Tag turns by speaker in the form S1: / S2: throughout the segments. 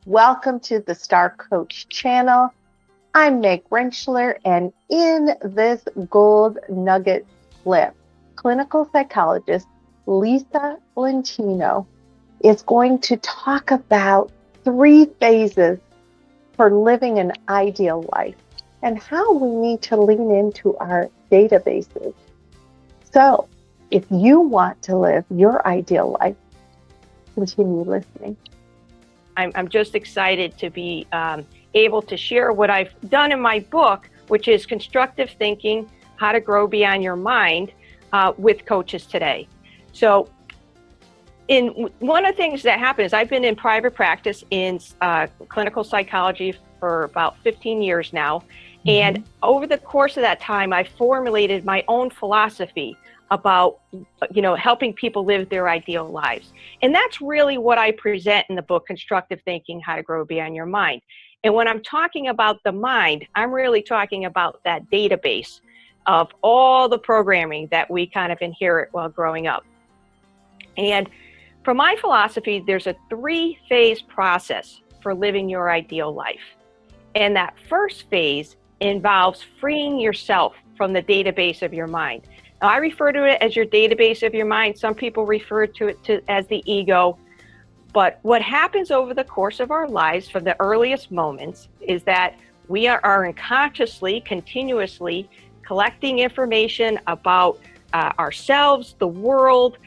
S1: Welcome to the STaR Coach channel. I'm Meg Rentschler, and in this gold nugget clip, clinical psychologist Lisa Lentino is going to talk about 3 phases for living an ideal life and how we need to lean into our databases. So, if you want to live your ideal life, continue listening.
S2: I'm just excited to be able to share what I've done in my book, which is Constructive Thinking, How to Grow Beyond Your Mind, with coaches today. So one of the things that happened is I've been in private practice in clinical psychology for about 15 years now. Mm-hmm. And over the course of that time, I formulated my own philosophy about, helping people live their ideal lives. And that's really what I present in the book, Constructive Thinking, How to Grow Beyond Your Mind. And when I'm talking about the mind, I'm really talking about that database of all the programming that we kind of inherit while growing up. And for my philosophy, there's a 3-phase process for living your ideal life. And that first phase involves freeing yourself from the database of your mind. Now, I refer to it as your database of your mind. Some people refer to it as the ego. But what happens over the course of our lives from the earliest moments is that we are unconsciously, continuously collecting information about ourselves, the world,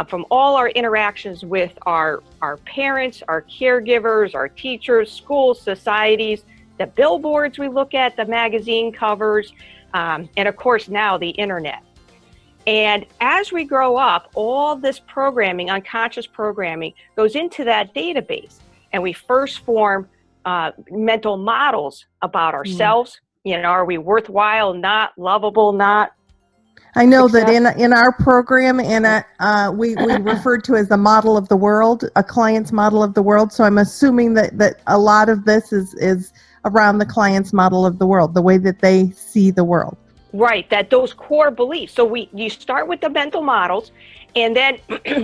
S2: from all our interactions with our parents, our caregivers, our teachers, schools, societies, the billboards we look at, the magazine covers, and of course now the internet. And as we grow up, all this programming, unconscious programming, goes into that database. And we first form mental models about ourselves. Are we worthwhile, not lovable, not?
S3: I know that in our program, we referred to as the model of the world, a client's model of the world. So I'm assuming that a lot of this is around the client's model of the world, the way that they see the world.
S2: Right, that those core beliefs. So you start with the mental models, and then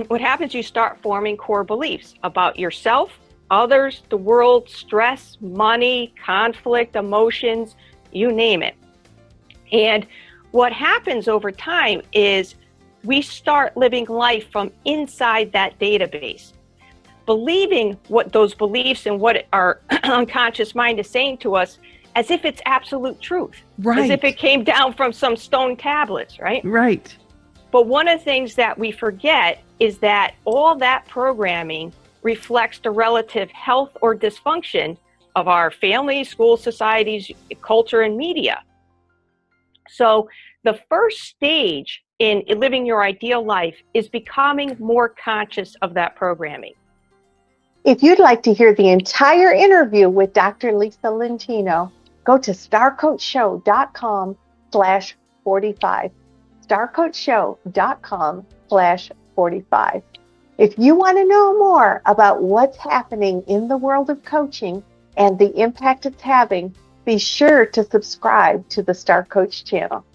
S2: what happens, you start forming core beliefs about yourself, others, the world, stress, money, conflict, emotions, you name it. And what happens over time is we start living life from inside that database, believing what those beliefs and what our unconscious mind is saying to us as if it's absolute truth, right? As if it came down from some stone tablets, right?
S3: Right.
S2: But one of the things that we forget is that all that programming reflects the relative health or dysfunction of our families, schools, societies, culture, and media. So the first stage in living your ideal life is becoming more conscious of that programming.
S1: If you'd like to hear the entire interview with Dr. Lisa Lentino, go to starcoachshow.com/45. starcoachshow.com/45. If you want to know more about what's happening in the world of coaching and the impact it's having, be sure to subscribe to the STaR Coach channel.